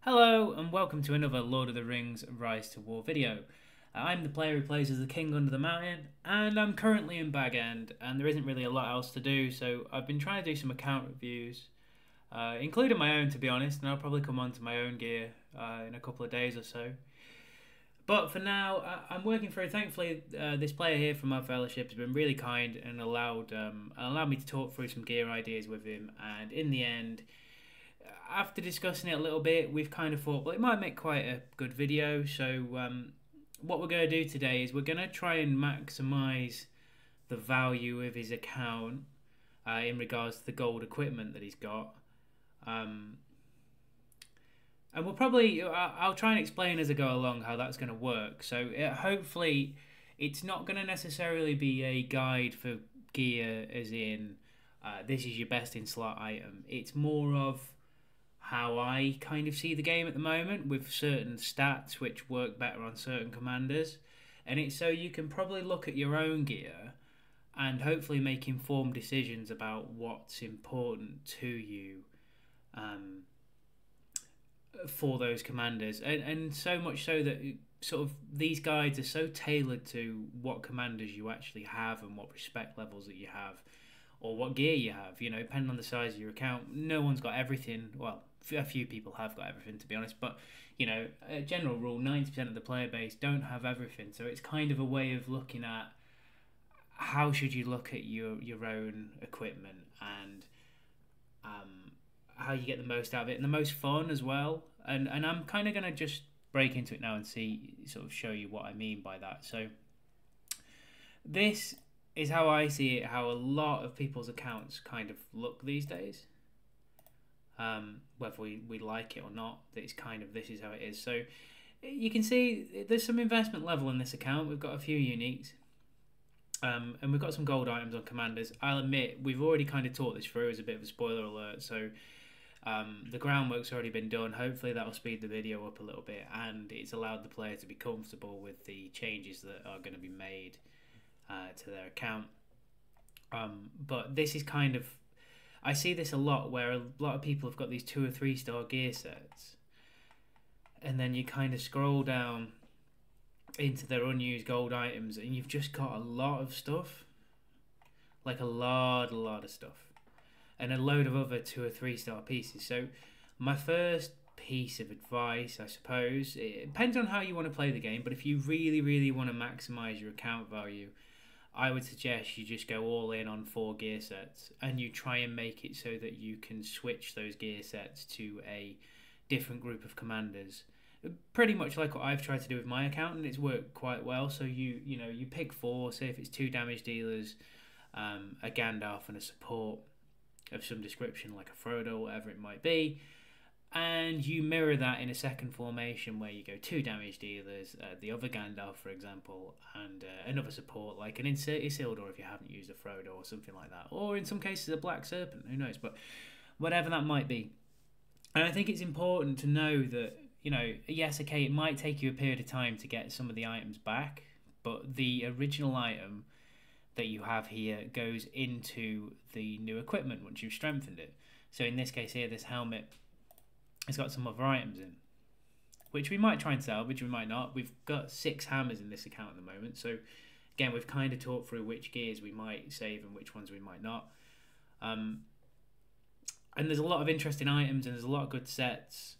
Hello and welcome to another Lord of the Rings Rise to War video. I'm the player who plays as the King Under the Mountain, and I'm currently in Bag End, and there isn't really a lot else to do, so I've been trying to do some account reviews, including my own to be honest, and I'll probably come on to my own gear in a couple of days or so. But for now, I'm working through. Thankfully, this player here from our fellowship has been really kind and allowed me to talk through some gear ideas with him, and in the end, after discussing it a little bit, we've kind of thought, well, it might make quite a good video. So what we're going to do today is we're going to try and maximise the value of his account in regards to the gold equipment that he's got. And we'll probably, I'll try and explain as I go along how that's going to work. So hopefully it's not going to necessarily be a guide for gear as in this is your best in slot item. It's more of how I kind of see the game at the moment with certain stats which work better on certain commanders, and it's so you can probably look at your own gear and hopefully make informed decisions about what's important to you for those commanders, and so much so that sort of these guides are so tailored to what commanders you actually have and what respect levels that you have or what gear you have, depending on the size of your account. No one's got everything. Well, a few people have got everything, to be honest, but a general rule, 90% of the player base don't have everything, so it's kind of a way of looking at how should you look at your own equipment and how you get the most out of it and the most fun as well. And I'm kind of going to just break into it now and show you what I mean by that. So this is how I see it, how a lot of people's accounts kind of look these days. Whether we like it or not, this is how it is. So you can see there's some investment level in this account. We've got a few uniques, and we've got some gold items on commanders. I'll admit we've already kind of talked this through as a bit of a spoiler alert, so the groundwork's already been done. Hopefully that'll speed the video up a little bit, and it's allowed the player to be comfortable with the changes that are going to be made to their account. But this is kind of, I see this a lot where a lot of people have got these 2 or 3 star gear sets, and then you kind of scroll down into their unused gold items and you've just got a lot of stuff, like a lot of stuff, and a load of other 2 or 3 star pieces. So my first piece of advice, I suppose, it depends on how you want to play the game, but if you really want to maximize your account value, I would suggest you just go all in on 4 gear sets, and you try and make it so that you can switch those gear sets to a different group of commanders. Pretty much like what I've tried to do with my account, and it's worked quite well. So you pick 4, say if it's 2 damage dealers, a Gandalf and a support of some description like a Frodo, whatever it might be, and you mirror that in a second formation where you go 2 damage dealers, the other Gandalf, for example, and another support like an Isildur if you haven't used a Frodo or something like that, or in some cases a Black Serpent, who knows, but whatever that might be. And I think it's important to know that, yes, okay, it might take you a period of time to get some of the items back, but the original item that you have here goes into the new equipment once you've strengthened it. So in this case here, this helmet, it's got some other items in, which we might try and salvage, we might not. We've got 6 hammers in this account at the moment, so again, we've kind of talked through which gears we might save and which ones we might not. And there's a lot of interesting items and there's a lot of good sets,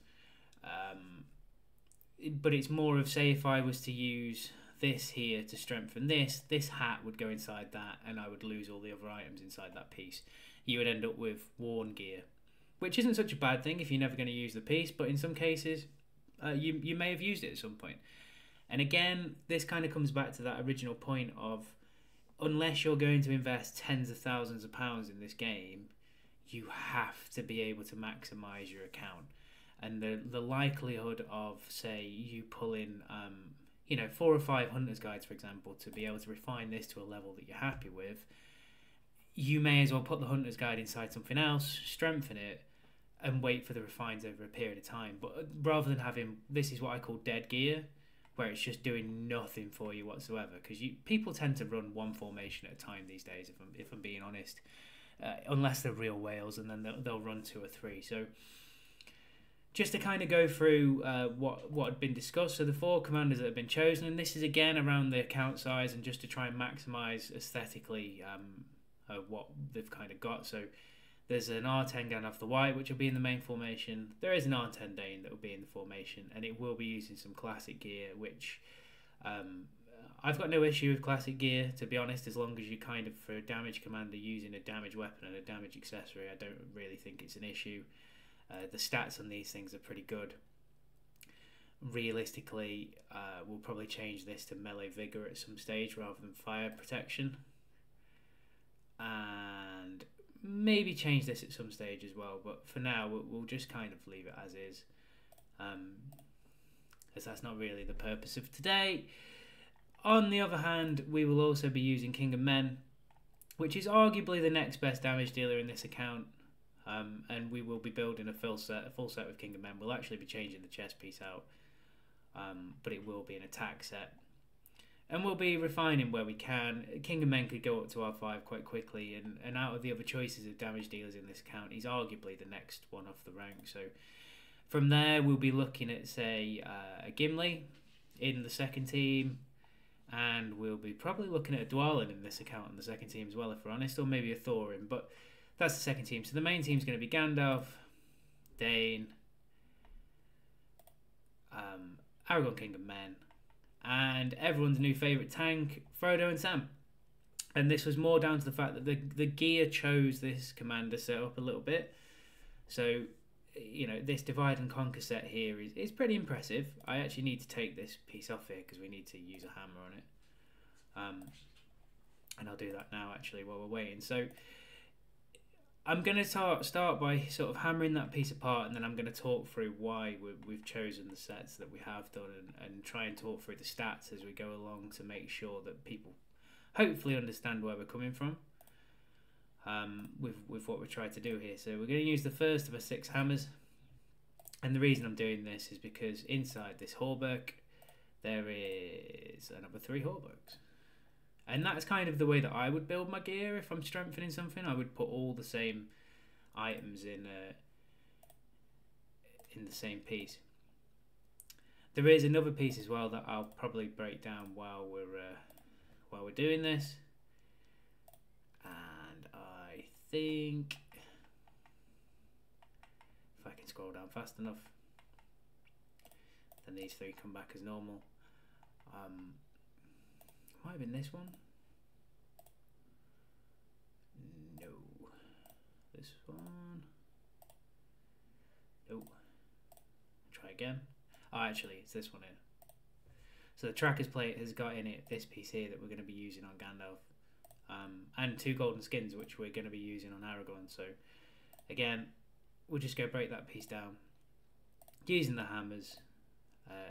but it's more of, say if I was to use this here to strengthen this hat would go inside that, and I would lose all the other items inside that piece. You would end up with worn gear, which isn't such a bad thing if you're never going to use the piece, but in some cases you may have used it at some point. And again, this kind of comes back to that original point of, unless you're going to invest tens of thousands of pounds in this game, you have to be able to maximize your account. And the likelihood of, say, you pull in 4 or 5 hunters guides, for example, to be able to refine this to a level that you're happy with, you may as well put the hunter's guide inside something else, strengthen it, and wait for the refines over a period of time. But rather than having, this is what I call dead gear, where it's just doing nothing for you whatsoever, because people tend to run 1 formation at a time these days, if I'm being honest, unless they're real whales, and then they'll run 2 or 3. So just to kind of go through what had been discussed. So the 4 commanders that have been chosen, and this is again around the account size and just to try and maximise aesthetically what they've kind of got. So there's an R10 Gandalf the White, which will be in the main formation. There is an R10 Dane that will be in the formation, and it will be using some classic gear, which I've got no issue with classic gear, to be honest, as long as you kind of, for a damage commander, using a damage weapon and a damage accessory. I don't really think it's an issue. The stats on these things are pretty good. Realistically, we'll probably change this to melee vigor at some stage rather than fire protection. And maybe change this at some stage as well, but for now we'll just kind of leave it as is, as that's not really the purpose of today. On the other hand, we will also be using King of Men, which is arguably the next best damage dealer in this account, and we will be building a full set with King of Men. We'll actually be changing the chest piece out, but it will be an attack set. And we'll be refining where we can. King of Men could go up to R5 quite quickly, and out of the other choices of damage dealers in this account, he's arguably the next one off the rank. So from there, we'll be looking at, say, a Gimli in the second team, and we'll be probably looking at a Dwalin in this account in the second team as well, if we're honest, or maybe a Thorin, but that's the second team. So the main team is going to be Gandalf, Dane, Aragorn King of Men, and everyone's new favourite tank, Frodo and Sam. And this was more down to the fact that the gear chose this commander setup a little bit. So, you know, this divide and conquer set here is pretty impressive. I actually need to take this piece off here because we need to use a hammer on it. And I'll do that now actually while we're waiting. So I'm going to start by sort of hammering that piece apart, and then I'm going to talk through why we've chosen the sets that we have done, and try and talk through the stats as we go along to make sure that people hopefully understand where we're coming from with what we're trying to do here. So we're going to use the first of our 6 hammers, and the reason I'm doing this is because inside this hauberk there is another 3 hauberks. And that's kind of the way that I would build my gear if I'm strengthening something. I would put all the same items in the same piece. There is another piece as well that I'll probably break down while we're doing this. And I think if I can scroll down fast enough, then these 3 come back as normal. Might have been this one. No. This one. No. Try again. Oh, actually, it's this one here. So the tracker's plate has got in it this piece here that we're going to be using on Gandalf. And 2 golden skins, which we're going to be using on Aragorn. So, again, we'll just go break that piece down using the hammers.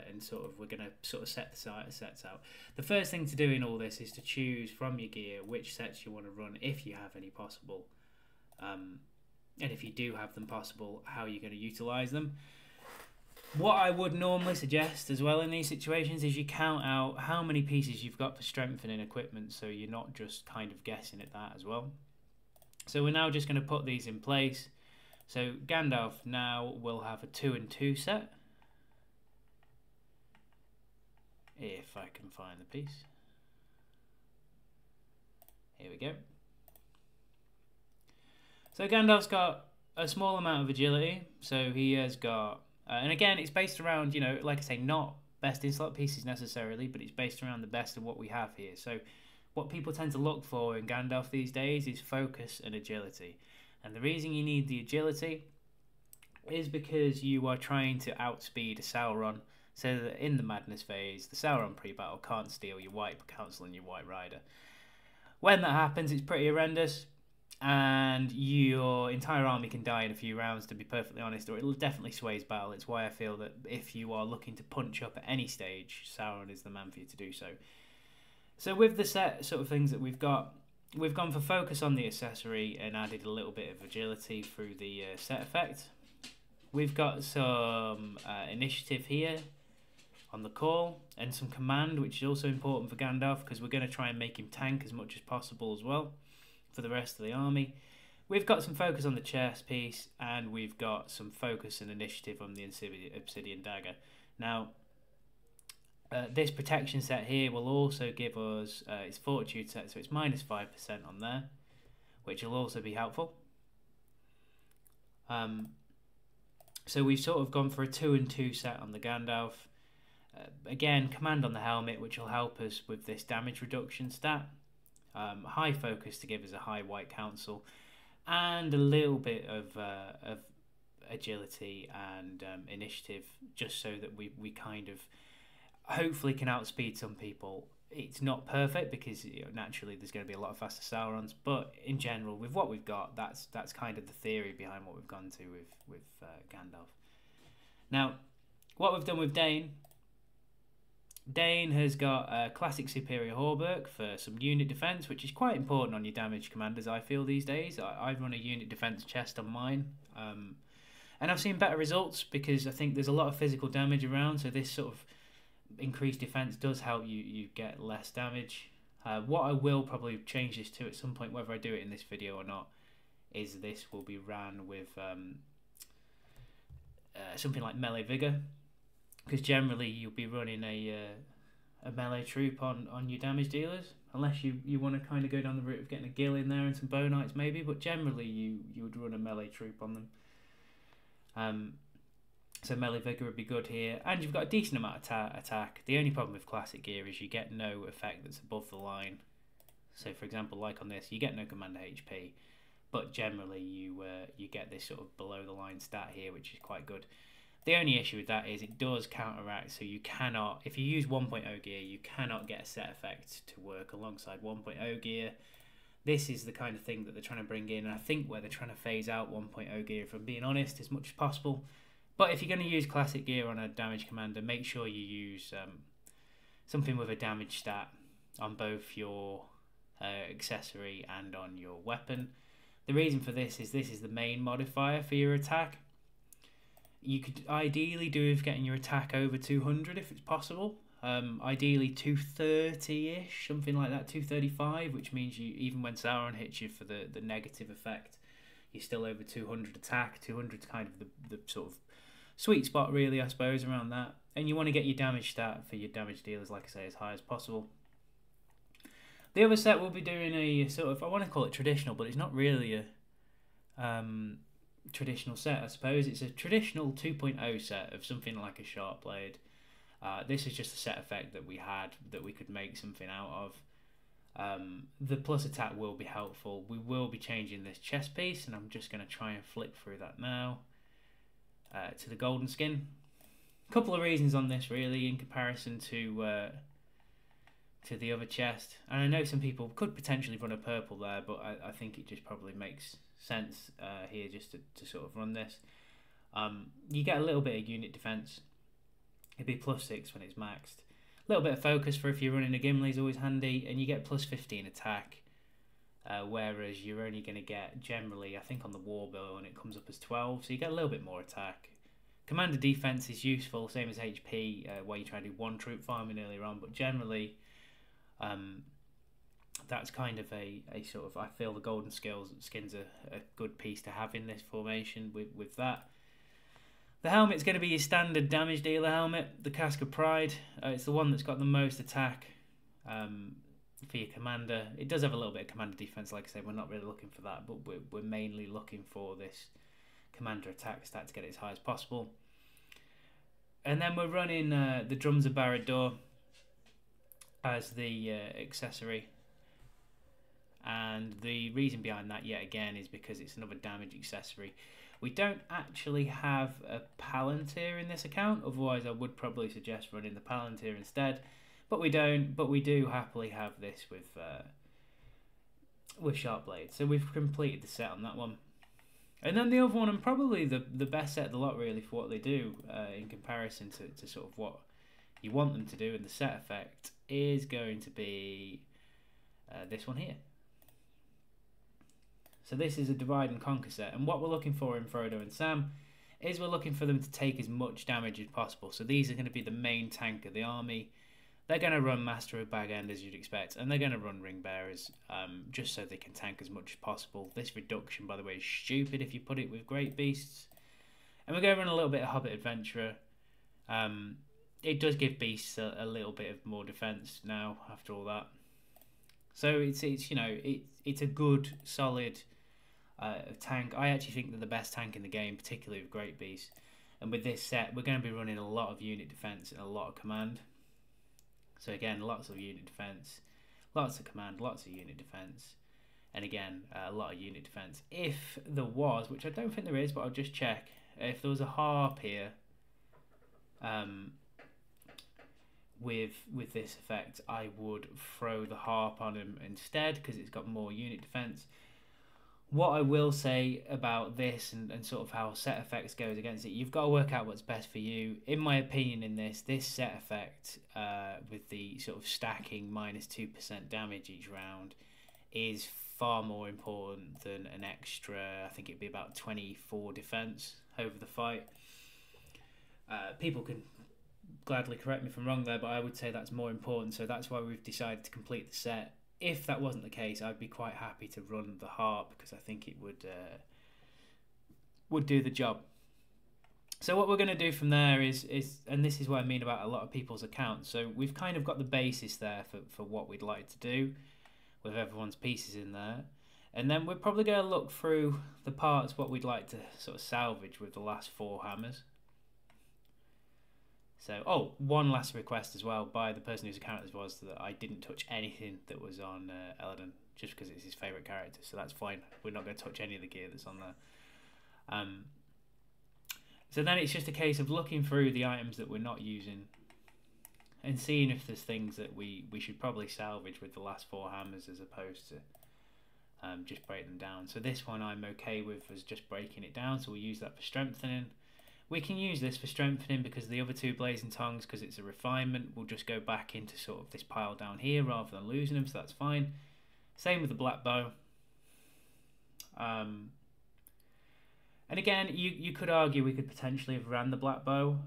And we're going to sort of set the sets out. The first thing to do in all this is to choose from your gear which sets you want to run, if you have any possible, and if you do have them possible, how you're going to utilise them. What I would normally suggest as well in these situations is you count out how many pieces you've got for strengthening equipment, so you're not just kind of guessing at that as well. So we're now just going to put these in place. So Gandalf now will have a 2 and 2 set. If I can find the piece. Here we go. So Gandalf's got a small amount of agility, so he has got, and again it's based around, you know, like I say, not best in slot pieces necessarily, but it's based around the best of what we have here. So what people tend to look for in Gandalf these days is focus and agility. And the reason you need the agility is because you are trying to outspeed a Sauron, so that in the Madness phase, the Sauron pre-battle can't steal your White Council and your White Rider. When that happens, it's pretty horrendous, and your entire army can die in a few rounds, to be perfectly honest, or it definitely sways battle. It's why I feel that if you are looking to punch up at any stage, Sauron is the man for you to do so. So with the set sort of things that we've got, we've gone for focus on the accessory and added a little bit of agility through the set effect. We've got some initiative here on the call, and some command, which is also important for Gandalf because we're going to try and make him tank as much as possible as well for the rest of the army. we've got some focus on the chest piece, and we've got some focus and initiative on the obsidian dagger. Now, this protection set here will also give us its fortitude set, so it's -5% on there, which will also be helpful. So we've sort of gone for a 2 and 2 set on the Gandalf. Again, command on the helmet, which will help us with this damage reduction stat. High focus to give us a high white council, and a little bit of agility and initiative, just so that we kind of hopefully can outspeed some people. It's not perfect because naturally there's going to be a lot of faster Saurons, but in general, with what we've got, that's kind of the theory behind what we've gone to with Gandalf. Now, what we've done with Dane has got a classic superior hauberk for some unit defense, which is quite important on your damage commanders, I feel, these days. I run a unit defense chest on mine, and I've seen better results because I think there's a lot of physical damage around, so this sort of increased defense does help you get less damage. What I will probably change this to at some point, whether I do it in this video or not, is this will be ran with something like melee vigor, because generally you'll be running a melee troop on your damage dealers, unless you want to kind of go down the route of getting a gill in there and some bow knights maybe, but generally you would run a melee troop on them. So melee vigor would be good here, and you've got a decent amount of attack. The only problem with classic gear is you get no effect that's above the line. So for example, like on this, you get no commander HP, but generally you get this sort of below the line stat here, which is quite good. The only issue with that is it does counteract, so you cannot, if you use 1.0 gear, you cannot get a set effect to work alongside 1.0 gear. This is the kind of thing that they're trying to bring in, and I think where they're trying to phase out 1.0 gear, if I'm being honest, as much as possible. But if you're going to use classic gear on a damage commander, make sure you use something with a damage stat on both your accessory and on your weapon. The reason for this is the main modifier for your attack. You could ideally do with getting your attack over 200 if it's possible. Ideally 230-ish, something like that, 235, which means you, even when Sauron hits you for the negative effect, you're still over 200 attack. 200 is kind of the sort of sweet spot, really, I suppose, around that. And you want to get your damage stat for your damage dealers, like I say, as high as possible. The other set will be doing a sort of, I want to call it traditional, but it's not really a traditional set, I suppose. It's a traditional 2.0 set of something like a sharp blade. This is just a set effect that we had that we could make something out of. The plus attack will be helpful. We will be changing this chest piece, and I'm just going to try and flick through that now to the golden skin. A couple of reasons on this, really, in comparison to the other chest. And I know some people could potentially run a purple there, but I think it just probably makes sense here just to sort of run this. You get a little bit of unit defense. It'd be +6 when it's maxed. A little bit of focus for if you're running a Gimli is always handy, and you get +15 attack, whereas you're only going to get generally, I think on the Warbill, and it comes up as 12, so you get a little bit more attack. Commander defense is useful, same as HP, where you try to do one troop farming earlier on, but generally that's kind of a sort of, I feel the golden skin's a good piece to have in this formation with that. The helmet's going to be your standard damage dealer helmet, the Cask of Pride. It's the one that's got the most attack for your commander. It does have a little bit of commander defense, like I said, we're not really looking for that, but we're mainly looking for this commander attack stat to get it as high as possible. And then we're running the Drums of Barad-dûr as the accessory. And the reason behind that, yet again, is because it's another damage accessory. We don't actually have a Palantir in this account, otherwise I would probably suggest running the Palantir instead. But we don't, but we do happily have this with Sharp Blade. So we've completed the set on that one. And then the other one, and probably the best set of the lot really for what they do in comparison to sort of what you want them to do, and the set effect is going to be this one here. So this is a divide and conquer set, and what we're looking for in Frodo and Sam is we're looking for them to take as much damage as possible. So these are going to be the main tank of the army. they're going to run Master of Bag End as you'd expect, and they're going to run Ring Bearers just so they can tank as much as possible. This reduction, by the way, is stupid if you put it with Great Beasts. And we're going to run a little bit of Hobbit Adventurer. It does give Beasts a little bit of more defense now after all that. So it's you know, it's a good, solid tank. I actually think they're the best tank in the game, particularly with Great Beasts. And with this set, we're going to be running a lot of unit defense and a lot of command. So again, lots of unit defense, lots of command, lots of unit defense, and again, a lot of unit defense. If there was, which I don't think there is, but I'll just check, if there was a harp here with this effect, I would throw the harp on him instead because it's got more unit defense. What I will say about this and sort of how set effects goes against it, you've got to work out what's best for you. In my opinion, in this set effect with the sort of stacking -2% damage each round is far more important than an extra, I think it'd be about 24 defense over the fight. People can gladly correct me if I'm wrong there, but I would say that's more important, so that's why we've decided to complete the set. If that wasn't the case, I'd be quite happy to run the harp because I think it would do the job. So what we're going to do from there is, and this is what I mean about a lot of people's accounts. So we've kind of got the basis there for what we'd like to do with everyone's pieces in there. And then we're probably going to look through the parts, what we'd like to sort of salvage with the last 4 hammers. So, one last request as well by the person whose account this was, that I didn't touch anything that was on Eladon, just because it's his favourite character, so that's fine. We're not going to touch any of the gear that's on there. So then it's just a case of looking through the items that we're not using and seeing if there's things that we should probably salvage with the last 4 hammers as opposed to just break them down. So this one I'm okay with as just breaking it down, so we'll use that for strengthening. We can use this for strengthening because the other 2 blazing tongues, because it's a refinement, will just go back into sort of this pile down here rather than losing them, so that's fine. Same with the black bow. And again, you could argue we could potentially have ran the black bow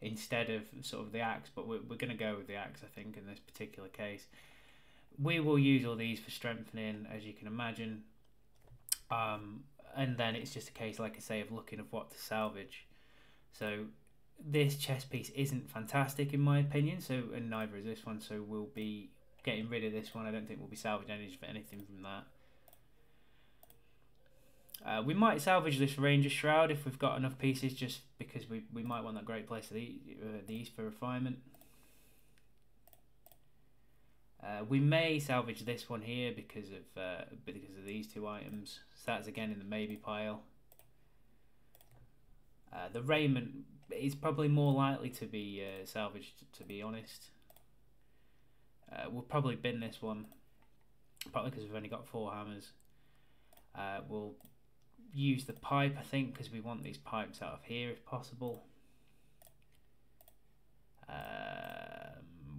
instead of sort of the axe, but we're going to go with the axe, I think, in this particular case. We will use all these for strengthening, as you can imagine. And then it's just a case, like I say, of looking at what to salvage. So this chest piece isn't fantastic in my opinion, so, and neither is this one, so we'll be getting rid of this one. I don't think we'll be salvaging anything from that. We might salvage this Ranger Shroud if we've got enough pieces, just because we might want that Great Place of these for refinement. We may salvage this one here because of these 2 items. So that's again in the maybe pile. The raiment is probably more likely to be salvaged, to be honest. We'll probably bin this one, partly because we've only got 4 hammers. We'll use the pipe, I think, because we want these pipes out of here if possible.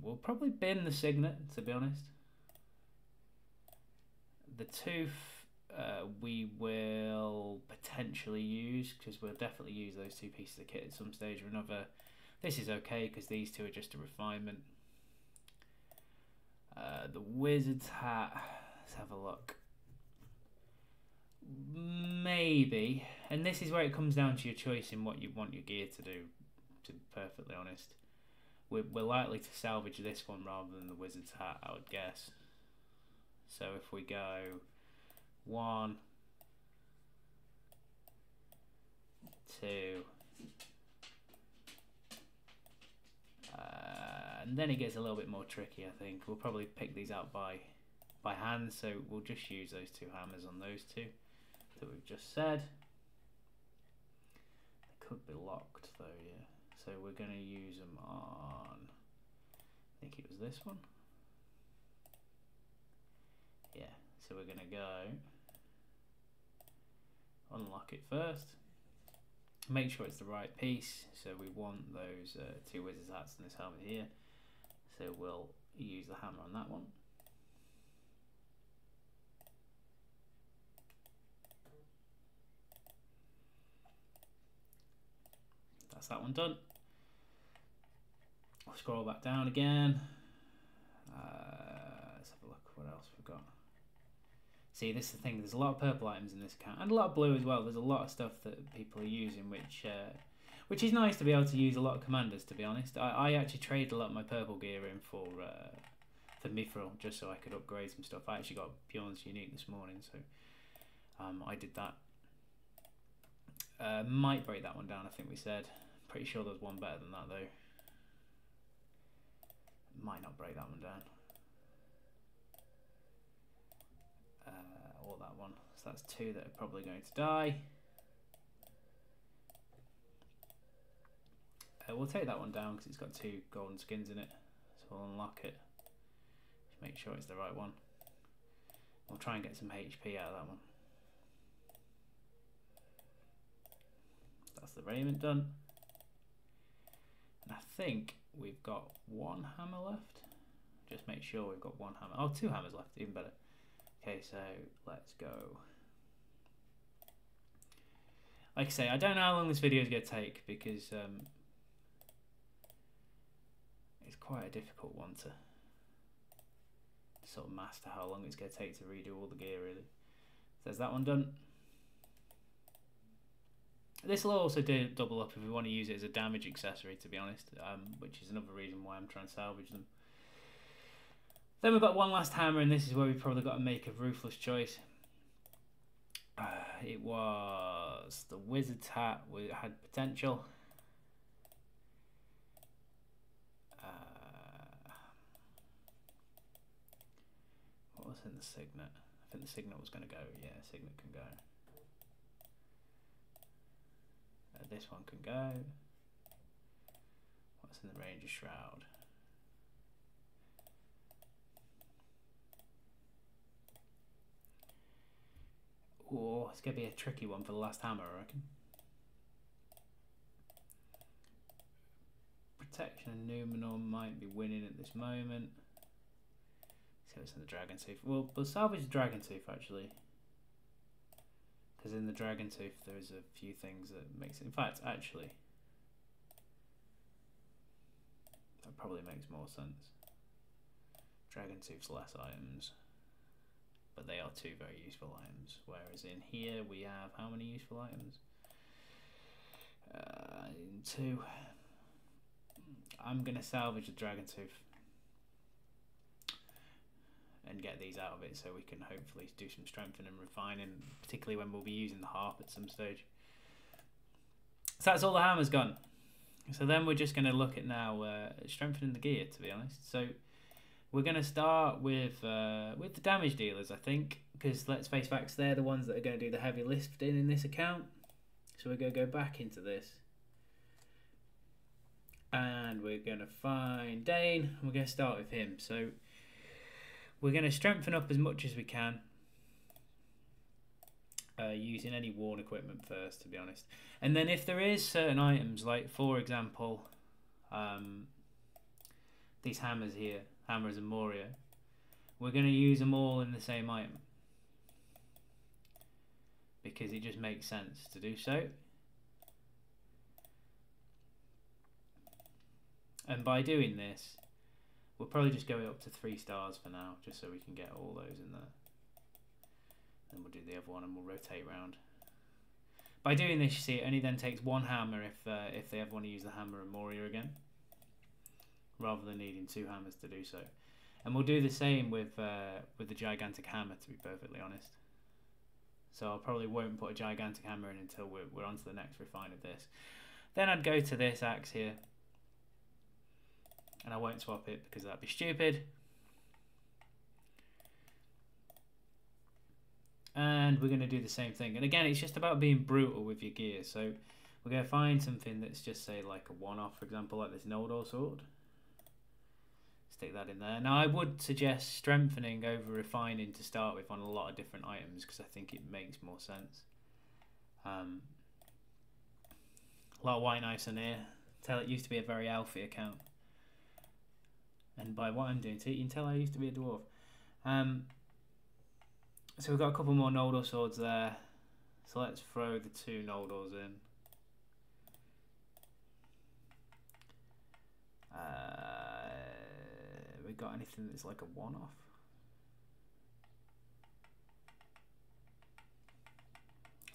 We'll probably bin the signet, to be honest. The tooth we will potentially use, because we'll definitely use those 2 pieces of kit at some stage or another. This is okay because these 2 are just a refinement. The wizard's hat, let's have a look. Maybe, and this is where it comes down to your choice in what you want your gear to do, to be perfectly honest. We're likely to salvage this one rather than the wizard's hat, I would guess. So if we go 1, 2, and then it gets a little bit more tricky, I think. We'll probably pick these out by hand, so we'll just use those 2 hammers on those 2 that we've just said. They could be locked though, yeah. So we're going to use them on, I think it was this one. Yeah, so we're going to go unlock it first. Make sure it's the right piece. So we want those 2 wizard's hats and this hammer here. So we'll use the hammer on that one. That's that one done. I'll scroll back down again. Let's have a look what else we've got. See, this is the thing, there's a lot of purple items in this account, and a lot of blue as well. There's a lot of stuff that people are using, which is nice to be able to use a lot of commanders, to be honest. I actually traded a lot of my purple gear in for Mithril, just so I could upgrade some stuff. I actually got Bjorn's Unique this morning, so I did that. Might break that one down, I think we said. Pretty sure there's one better than that, though. Might not break that one down. Or that one. So that's two that are probably going to die. We'll take that one down because it's got 2 golden skins in it. So we'll unlock it. Just make sure it's the right one. We'll try and get some HP out of that one. That's the raiment done. And I think we've got 1 hammer left. Just make sure we've got 1 hammer. Oh, 2 hammers left, even better. Okay, so let's go. Like I say, I don't know how long this video is going to take because it's quite a difficult one to sort of master how long it's going to take to redo all the gear, really. So there's that one done. This will also do double up if we want to use it as a damage accessory, to be honest, which is another reason why I'm trying to salvage them. Then we've got one last hammer, and this is where we've probably got to make a ruthless choice. It was the Wizard's Hat, it had potential. What was in the Signet? I think the Signet was going to go, yeah, Signet can go. This one can go. What's in the Ranger Shroud? Oh, it's going to be a tricky one for the last hammer, I reckon. Protection and Numenor might be winning at this moment. So it's in the Dragon Tooth. Well, we'll salvage the Dragon Tooth, actually. Because in the Dragon Tooth there's a few things that makes it... In fact, actually, that probably makes more sense. Dragon Tooth's less items, but they are 2 very useful items. Whereas in here we have how many useful items? 2. I'm going to salvage the Dragon Tooth and get these out of it so we can hopefully do some strengthening and refining, particularly when we'll be using the harp at some stage. So that's all the hammers gone. So then we're just going to look at now strengthening the gear, to be honest. So we're going to start with the damage dealers, I think, because let's face facts, they're the ones that are going to do the heavy lifting in this account. So we're going to go back into this. And we're going to find Dane, and we're going to start with him. So we're going to strengthen up as much as we can, using any worn equipment first, to be honest. And then if there is certain items, like for example, these hammers here, hammers and Moria, we're going to use them all in the same item, because it just makes sense to do so. And by doing this, we'll probably just go up to 3 stars for now, just so we can get all those in there. Then we'll do the other one and we'll rotate round. By doing this, you see, it only then takes 1 hammer if they ever want to use the hammer and Moria again, rather than needing 2 hammers to do so. And we'll do the same with the gigantic hammer, to be perfectly honest. So I probably won't put a gigantic hammer in until we're on to the next refine of this. Then I'd go to this axe here, and I won't swap it because that'd be stupid. And we're going to do the same thing. And again, it's just about being brutal with your gear. So we're going to find something that's just, say, like a one-off, for example, like this Noldor sword. Stick that in there. Now, I would suggest strengthening over refining to start with on a lot of different items, because I think it makes more sense. A lot of white knives in here. Tell it used to be a very alphy account. And by what I'm doing, you can tell I used to be a dwarf. So we've got a couple more Noldor swords there. So let's throw the 2 Noldors in. got anything that's like a one-off?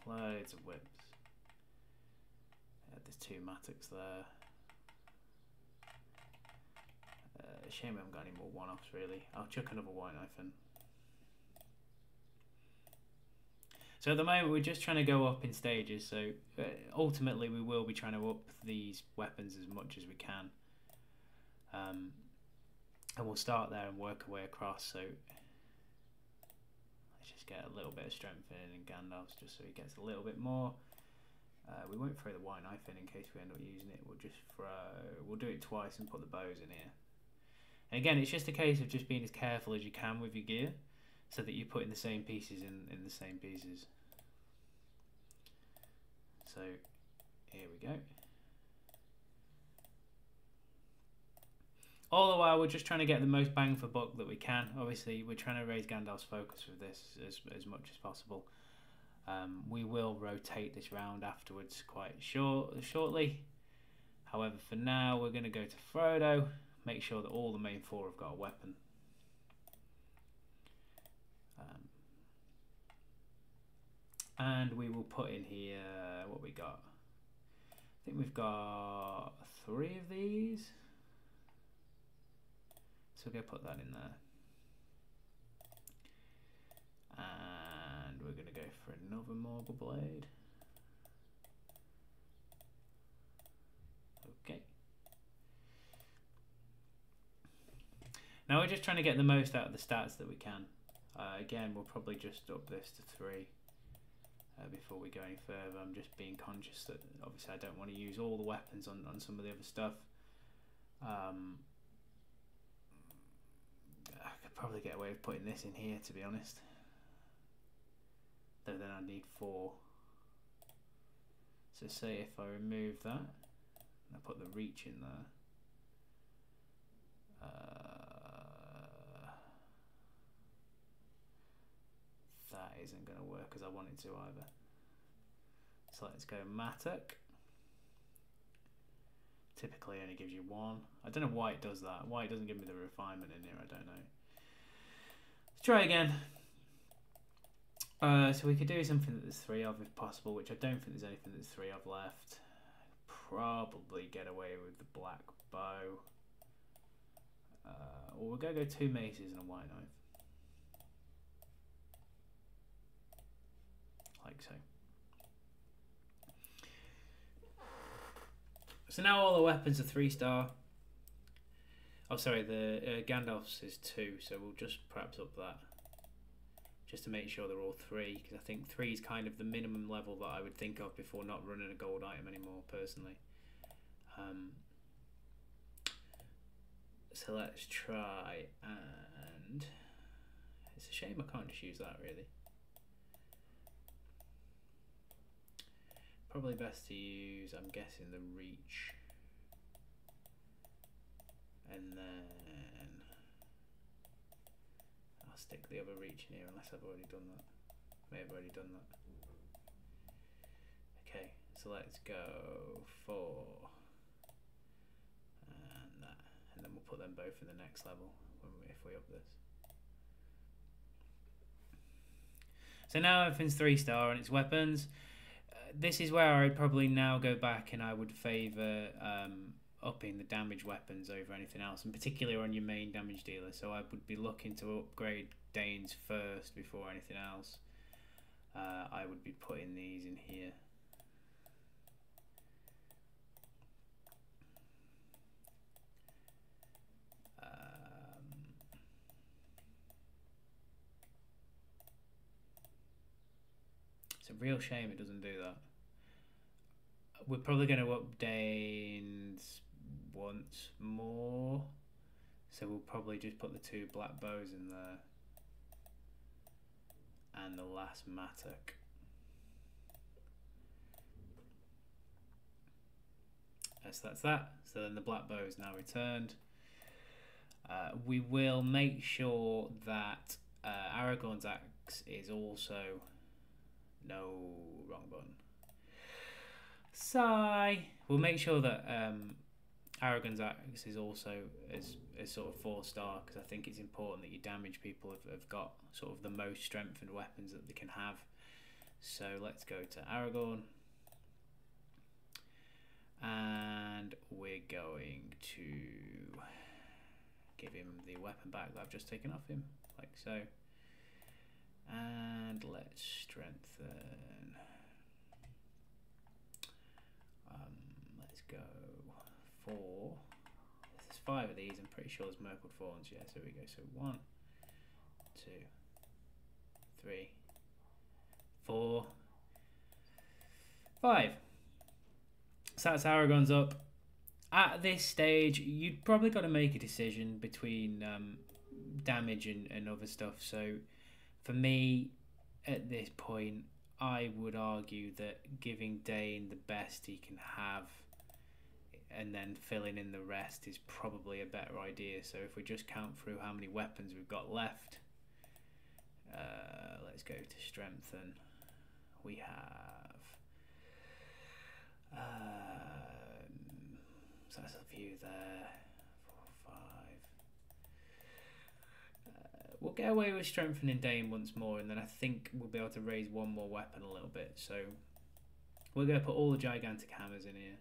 Loads of whips. There's 2 Matics there. Shame we haven't got any more one-offs really. I'll chuck another white knife in. So at the moment we're just trying to go up in stages, so ultimately we will be trying to up these weapons as much as we can. And we'll start there and work our way across, so let's just get a little bit of strength in Gandalf's just so he gets a little bit more. We won't throw the white knife in case we end up using it, we'll do it twice and put the bows in here. And again, it's just a case of just being as careful as you can with your gear, so that you're putting the same pieces in the same pieces. So here we go. All the while we're just trying to get the most bang for buck that we can. Obviously we're trying to raise Gandalf's focus with this as much as possible. We will rotate this round afterwards quite shortly. However, for now we're going to go to Frodo, make sure that all the main 4 have got a weapon. And we will put in here what we got. I think we've got 3 of these. So we're going to put that in there. And we're going to go for another marble blade. Okay. Now we're just trying to get the most out of the stats that we can. Again, we'll probably just up this to 3. Before we go any further. I'm just being conscious that obviously I don't want to use all the weapons on some of the other stuff. I could probably get away with putting this in here, to be honest. Though then I need 4. So say if I remove that, and I put the reach in there. That isn't going to work as I want it to either. So let's go Matic. Typically only gives you 1. I don't know why it does that. Why it doesn't give me the refinement in here, I don't know. Let's try again. So we could do something that there's 3 of if possible, which I don't think there's anything that's 3 of left. Probably get away with the black bow. Or we're going to go 2 maces and a white knife. Like so. So now all the weapons are 3-star. Oh, sorry, the Gandalf's is 2, so we'll just perhaps up that. Just to make sure they're all 3, because I think 3 is kind of the minimum level that I would think of before not running a gold item anymore, personally. So let's try, and it's a shame I can't just use that, really. Probably best to use, I'm guessing, the reach. And then I'll stick the other reach in here unless I've already done that. May have already done that. Okay, so let's go for and that. And then we'll put them both in the next level if we up this. So now everything's 3-star and it's weapons. This is where I'd probably now go back and I would favour upping the damage weapons over anything else, and particularly on your main damage dealer. So I would be looking to upgrade Danes first before anything else. I would be putting these in here. It's a real shame it doesn't do that. We're probably going to up Danes once more, so we'll probably just put the 2 black bows in there and the last mattock. So that's that. So then the black bow is now returned. We will make sure that Aragorn's axe is also wrong button. Sigh. We'll make sure that Aragon's axe is also as sort of 4-star because I think it's important that your damage people have got sort of the most strengthened weapons that they can have. So let's go to Aragorn, and we're going to give him the weapon back that I've just taken off him, like so. And let's strengthen. Let's go 4. There's 5 of these. I'm pretty sure there's Merkle Thorns. Yeah, so we go. So 1, 2, 3, 4, 5. So that's Aragon's up. At this stage, you'd probably got to make a decision between damage and other stuff. So for me, at this point, I would argue that giving Dane the best he can have and then filling in the rest is probably a better idea. So if we just count through how many weapons we've got left, let's go to strengthen. We have so that's a few there. 4, 5. We'll get away with strengthening Dane once more, and then I think we'll be able to raise one more weapon a little bit. So we're going to put all the gigantic hammers in here.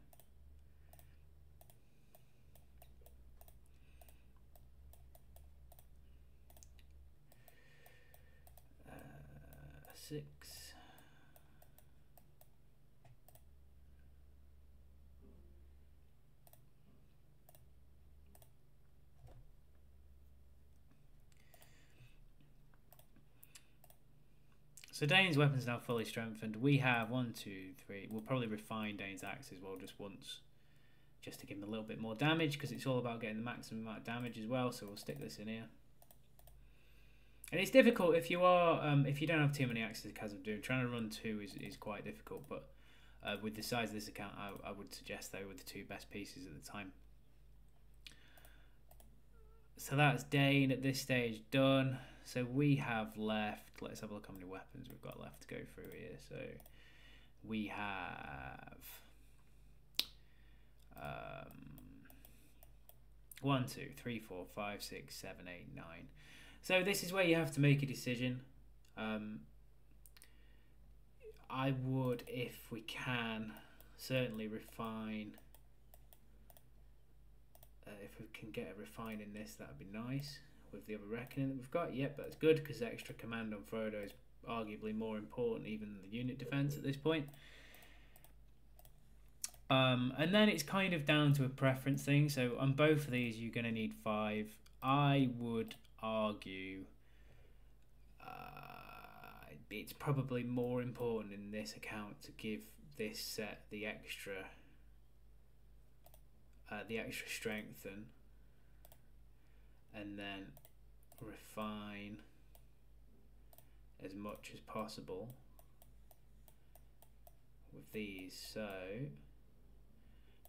6. So Dane's weapon's now fully strengthened. We have 1, 2, 3. We'll probably refine Dane's axe as well just once, just to give him a little bit more damage, because it's all about getting the maximum amount of damage as well. So we'll stick this in here. And it's difficult if you are if you don't have too many axes, as I'm doing. Trying to run 2 is quite difficult, but with the size of this account, I would suggest they were the 2 best pieces at the time. So that's Dane at this stage done. So we have left, let's have a look how many weapons we've got left to go through here. So we have 1, 2, 3, 4, 5, 6, 7, 8, 9. So this is where you have to make a decision. I would, if we can, certainly refine. If we can get a refine in this, that would be nice. With the other reckoning that we've got, yep, that's good, because extra command on Frodo is arguably more important even than the unit defense at this point. And then it's kind of down to a preference thing. So on both of these, you're going to need 5. I would argue it's probably more important in this account to give this set the extra strengthen, and then refine as much as possible with these. So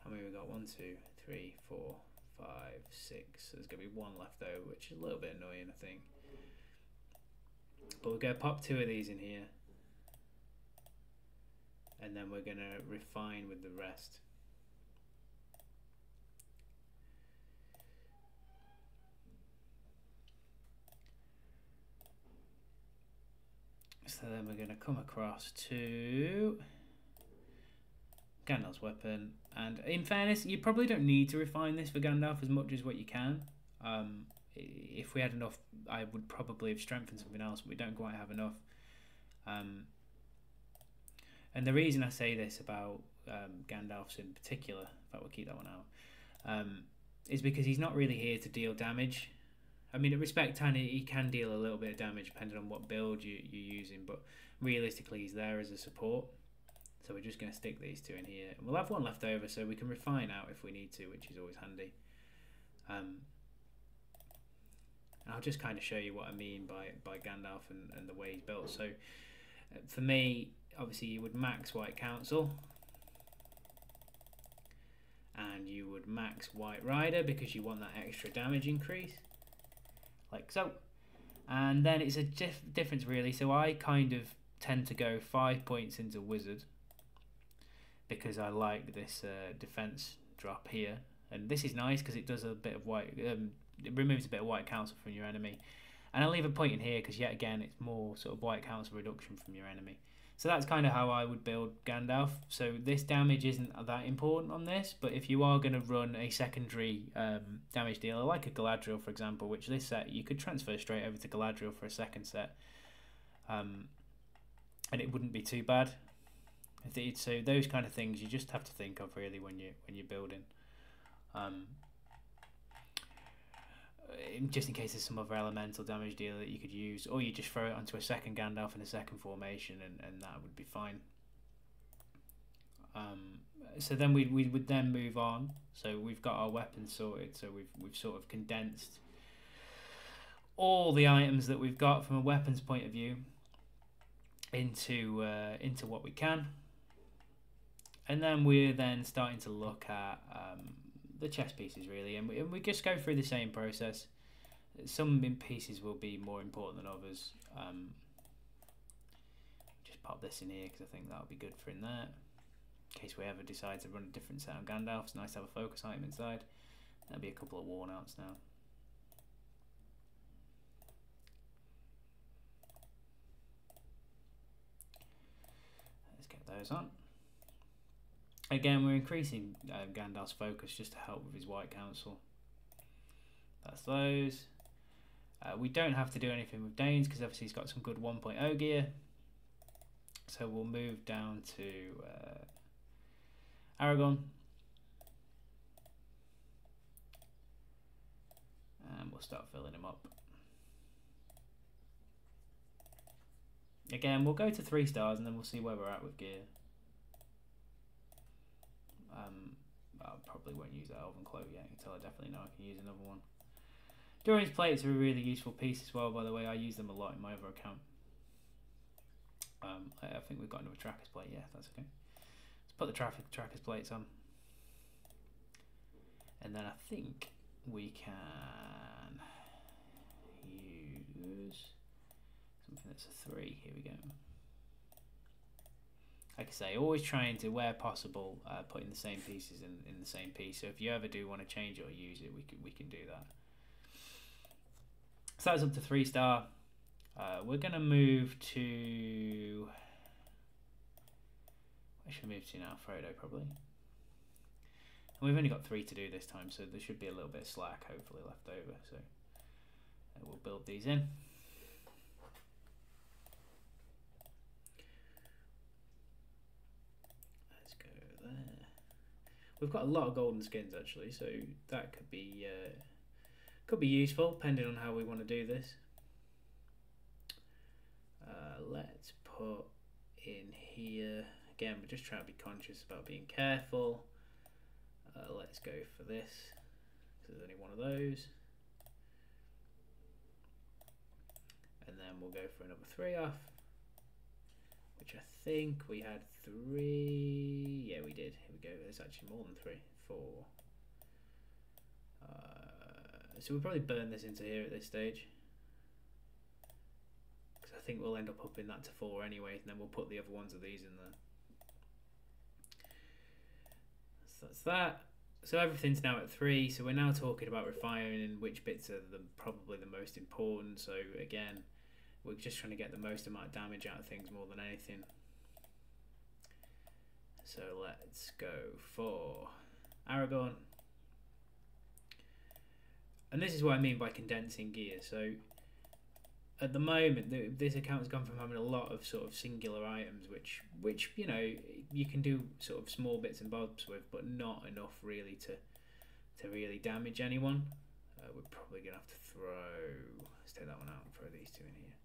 how many we got? 1, 2, 3, 4, 5, 6. So there's going to be 1 left over, which is a little bit annoying, I think. But we're going to pop 2 of these in here, and then we're going to refine with the rest. So then we're going to come across to Gandalf's weapon, and in fairness, you probably don't need to refine this for Gandalf as much as what you can. If we had enough, I would probably have strengthened something else, but we don't quite have enough. And the reason I say this about Gandalf's in particular, in fact we'll keep that one out, is because he's not really here to deal damage. I mean, at Respect 10, he can deal a little bit of damage depending on what build you're using, but realistically he's there as a support. So we're just going to stick these 2 in here. And we'll have 1 left over so we can refine out if we need to, which is always handy. I'll just kind of show you what I mean by Gandalf and the way he's built. So for me, obviously you would max White Council, and you would max White Rider because you want that extra damage increase, like so. And then it's a difference really. So I kind of tend to go 5 points into Wizard because I like this defense drop here And this is nice because it does a bit of white, it removes a bit of white council from your enemy. And I'll leave a point in here because yet again it's more sort of white council reduction from your enemy. So that's kind of how I would build Gandalf. So this damage isn't that important on this, but if you are going to run a secondary damage dealer like a Galadriel, for example, which this set you could transfer straight over to Galadriel for a second set, and it wouldn't be too bad. So those kind of things you just have to think of really when you're building. Just in case there's some other elemental damage dealer that you could use, or you just throw it onto a second Gandalf in a second formation, and that would be fine. So then we would then move on. So we've got our weapons sorted. So we've sort of condensed all the items that we've got from a weapons point of view into what we can, and then we're then starting to look at the chess pieces really, and we just go through the same process. Some pieces will be more important than others. Just pop this in here because I think that'll be good for in there. In case we ever decide to run a different set on Gandalf, it's nice to have a focus item inside. There'll be a couple of worn outs now. Let's get those on. Again, we're increasing Gandalf's focus just to help with his white council. That's those. We don't have to do anything with Danes because obviously he's got some good 1.0 gear. So we'll move down to Aragorn. And we'll start filling him up. Again, we'll go to 3 stars and then we'll see where we're at with gear. I probably won't use that Elven Cloak yet until I definitely know I can use another one. Durin's plates are a really useful piece as well, by the way. I use them a lot in my other account. I think we've got another Tracker's plate. Yeah, that's okay. Let's put the Tracker's plates on. And then I think we can use something that's a 3. Here we go. Like I say, always trying to, where possible, put in the same pieces in the same piece. So if you ever do want to change it or use it, we can do that. So that's up to 3 star. We're gonna move to. I should move to now, Frodo probably. And we've only got 3 to do this time, so there should be a little bit of slack hopefully left over. So we'll build these in. We've got a lot of golden skins actually, so that could be useful depending on how we want to do this. Let's put in here again. We're just trying to be conscious about being careful. Let's go for this because there's only one of those, and then we'll go for another 3 off. Which I think we had 3. Yeah, we did. Here we go. There's actually more than 3. 4. So we'll probably burn this into here at this stage. Because I think we'll end up upping that to 4 anyway. And then we'll put the other ones of these in there. So that's that. So everything's now at 3. So we're now talking about refining which bits are probably the most important. So again, we're just trying to get the most amount of damage out of things more than anything. So let's go for Aragorn. And this is what I mean by condensing gear. So at the moment, this account has gone from having a lot of sort of singular items, which you know you can do sort of small bits and bobs with, but not enough really to really damage anyone. We're probably gonna have to throw. Let's take that one out and throw these 2 in here.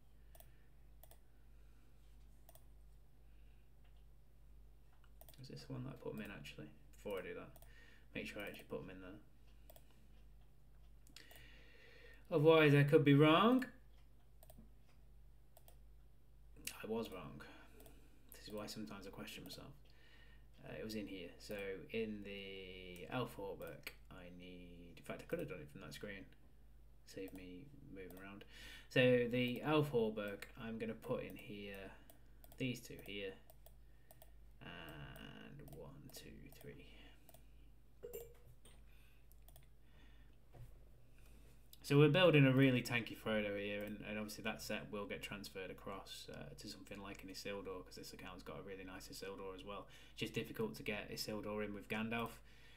Is this the one that I put them in actually? Before I do that, make sure I actually put them in there. Otherwise, I could be wrong. I was wrong. This is why sometimes I question myself. It was in here. So in the Alpha Hauberk, I need. In fact, I could have done it from that screen. Save me moving around. So the Alpha Hauberk, I'm going to put in here. These 2 here. And 1, 2, 3. So we're building a really tanky Frodo here, and obviously that set will get transferred across to something like an Isildur, because this account's got a really nice Isildur as well. It's just difficult to get Isildur in with Gandalf,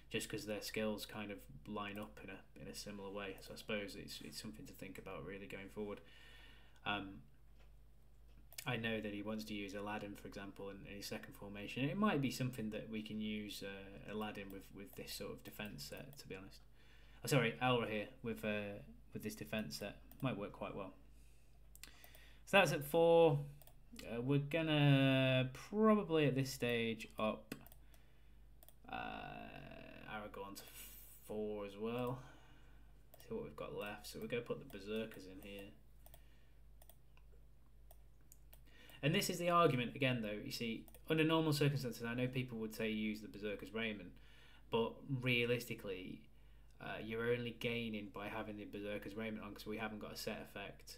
just because their skills kind of line up in a similar way. So I suppose it's something to think about really going forward. I know that he wants to use Aladdin, for example, in his second formation. It might be something that we can use Aladdin with this sort of defense set, to be honest. Oh, sorry, Elra here with this defense set might work quite well. So that's at 4. We're gonna probably at this stage up Aragorn to 4 as well. See what we've got left. So we're gonna put the Berserkers in here. And this is the argument again, though. You see, under normal circumstances, I know people would say use the Berserker's Raiment, but realistically, you're only gaining by having the Berserker's Raiment on, because we haven't got a set effect.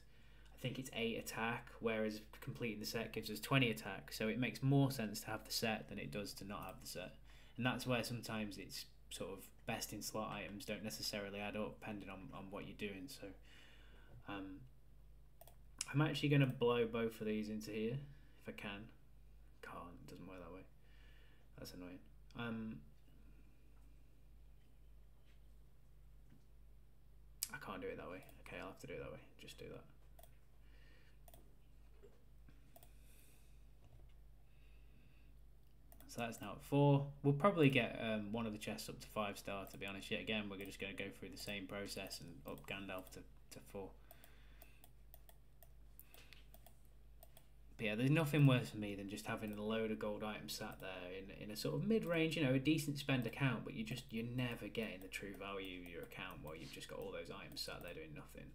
I think it's 8 attack, whereas completing the set gives us 20 attack. So it makes more sense to have the set than it does to not have the set. And that's where sometimes it's sort of best in slot items don't necessarily add up, depending on what you're doing. So I'm actually going to blow both of these into here, if I can. Can't, it doesn't work that way. That's annoying. I can't do it that way. Okay, I'll have to do it that way. Just do that. So that's now at 4. We'll probably get one of the chests up to 5-star, to be honest. Yet again, we're just going to go through the same process and up Gandalf to 4. But yeah, there's nothing worse for me than just having a load of gold items sat there in a sort of mid-range, you know, a decent spend account, but you're never getting the true value of your account while you've just got all those items sat there doing nothing.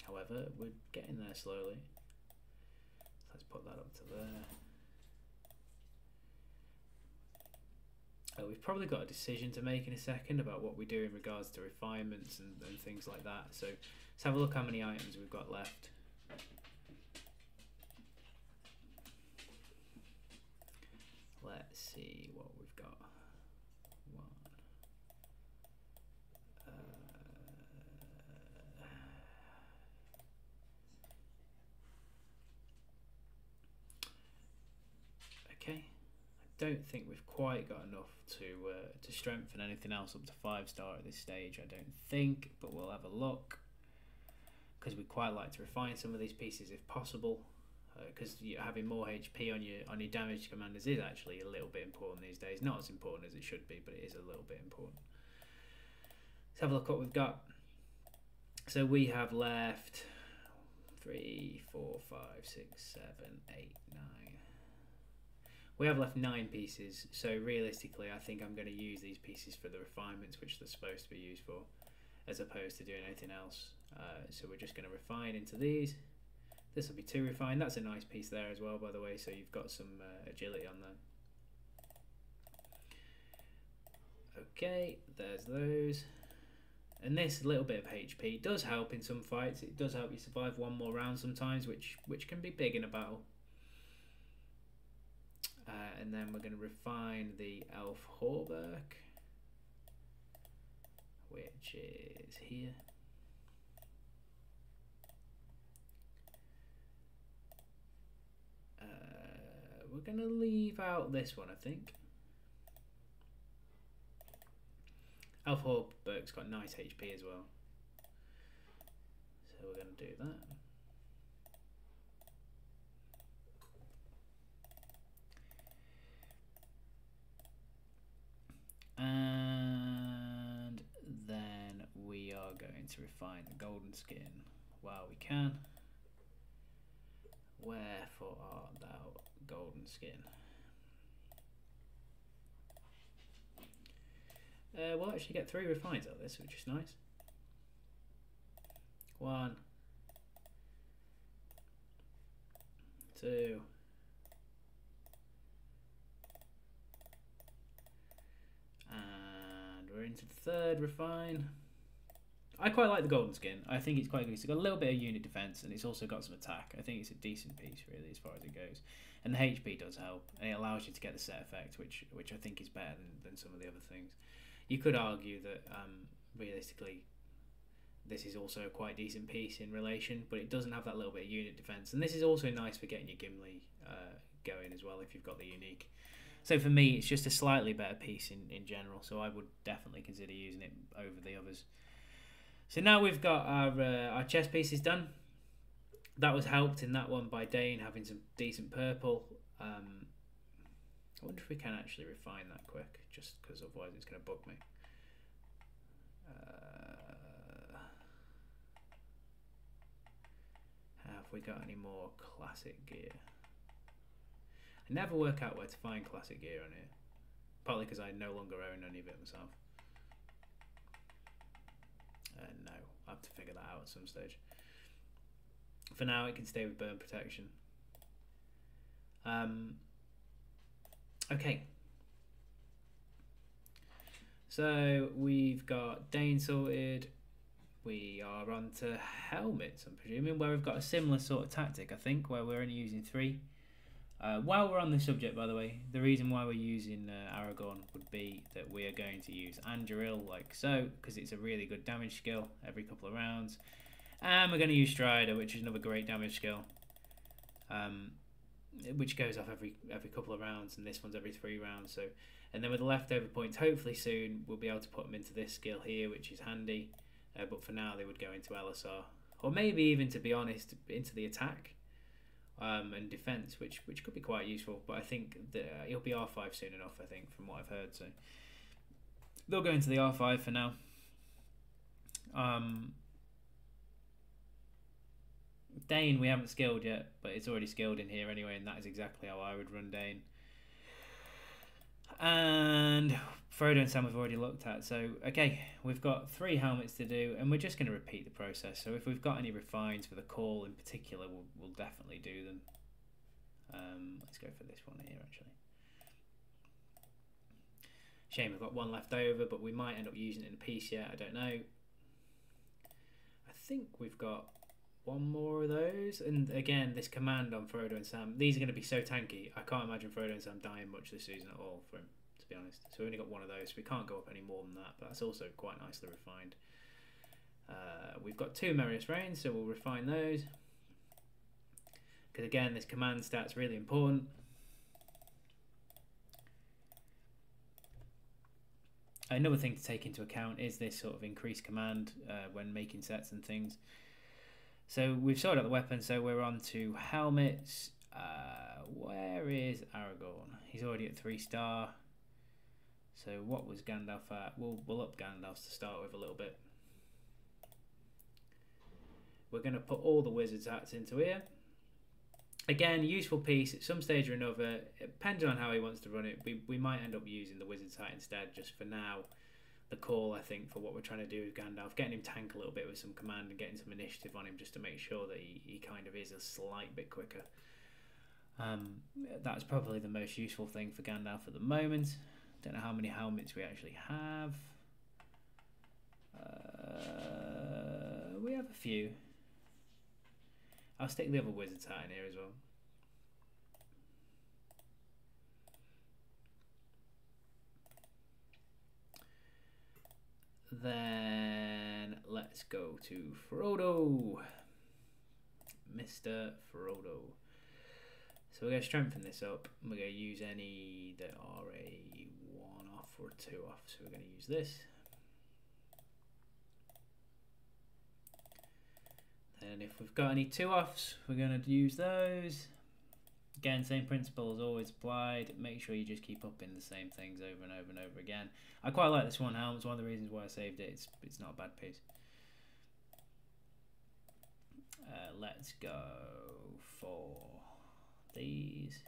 However, we're getting there slowly. So let's put that up to there. We've probably got a decision to make in a second about what we do in regards to refinements and things like that. So let's have a look how many items we've got left. Let's see what we've got. 1. Okay. Don't think we've quite got enough to strengthen anything else up to 5-star at this stage, I don't think, but we'll have a look, because we quite like to refine some of these pieces if possible, because having more HP on your damage commanders is actually a little bit important these days. Not as important as it should be, but it is a little bit important. Let's have a look what we've got. So we have left 3, 4, 5, 6, 7, 8, 9. We have left 9 pieces, so realistically I think I'm going to use these pieces for the refinements which they're supposed to be used for, as opposed to doing anything else. So we're just going to refine into these. This will be 2 refined. That's a nice piece there as well, by the way, so you've got some agility on there. Okay, there's those. And this little bit of HP does help in some fights. It does help you survive one more round sometimes, which can be big in a battle. And then we're going to refine the Elf Hauberk, which is here. We're going to leave out this one, I think. Elf Hauberk's got nice HP as well, so we're going to do that. And then we are going to refine the golden skin while we can. Wherefore art thou, golden skin? We'll actually get 3 refines out of this, which is nice. 1, 2, and we're into the 3rd refine. I quite like the golden skin. I think it's quite good. It's got a little bit of unit defense, and it's also got some attack. I think it's a decent piece, really, as far as it goes. And the HP does help, and it allows you to get the set effect, which I think is better than some of the other things. You could argue that realistically, this is also a quite decent piece in relation, but it doesn't have that little bit of unit defense. And this is also nice for getting your Gimli going as well if you've got the unique. So for me, it's just a slightly better piece in general. So I would definitely consider using it over the others. So now we've got our chest pieces done. That was helped in that one by Dane having some decent purple. I wonder if we can actually refine that quick, just because otherwise it's going to bug me. Have we got any more classic gear? I never work out where to find classic gear on here, partly because I no longer own any of it myself. No, I'll have to figure that out at some stage. For now, it can stay with burn protection. Okay. So we've got Dane sorted. We are on to helmets, I'm presuming, where we've got a similar sort of tactic, I think, where we're only using 3. While we're on this subject, by the way, the reason why we're using Aragorn would be that we are going to use Anduril like so, because it's a really good damage skill every couple of rounds. And we're going to use Strider, which is another great damage skill, which goes off every couple of rounds, and this one's every 3 rounds. So, and then with the leftover points, hopefully soon we'll be able to put them into this skill here, which is handy. But for now, they would go into LSR, or maybe even, to be honest, into the attack and defense, which could be quite useful. But I think that it'll be R5 soon enough, I think, from what I've heard. So they'll go into the R5 for now. Dane we haven't skilled yet, but it's already skilled in here anyway, and that is exactly how I would run Dane. And Frodo and Sam we've already looked at. So okay, we've got 3 helmets to do, and we're just going to repeat the process. So if we've got any refines for the call in particular, we'll definitely do them. Let's go for this one here actually. Shame we've got 1 left over, but we might end up using it in a piece yet, I don't know. I think we've got 1 more of those, and again this command on Frodo and Sam, these are going to be so tanky. I can't imagine Frodo and Sam dying much this season at all, for him, to be honest. So we only got 1 of those, so we can't go up any more than that, but that's also quite nicely refined. We've got 2 Merius Reigns, so we'll refine those, because again this command stat's really important. Another thing to take into account is this sort of increased command when making sets and things. So we've sorted out the weapons, so we're on to helmets. Where is Aragorn? He's already at 3-star. So what was Gandalf at? We'll up Gandalf's to start with a little bit. We're going to put all the wizard's hats into here. Again, useful piece at some stage or another, depending on how he wants to run it. We might end up using the wizard's hat instead, just for now. The call, I think, for what we're trying to do with Gandalf, getting him tank a little bit with some command and getting some initiative on him just to make sure that he kind of is a slight bit quicker. That's probably the most useful thing for Gandalf at the moment. Don't know how many helmets we actually have. We have a few. I'll stick the other wizard's hat in here as well. Then let's go to Frodo. Mr. Frodo. So we're going to strengthen this up. We're going to use any that are a 1 off or 2 off. So we're going to use this. And if we've got any 2 offs, we're going to use those. Again, same principle as always applied. Make sure you just keep up in the same things over and over and over again. I quite like this one helmet. It's one of the reasons why I saved it. It's not a bad piece. Let's go for these.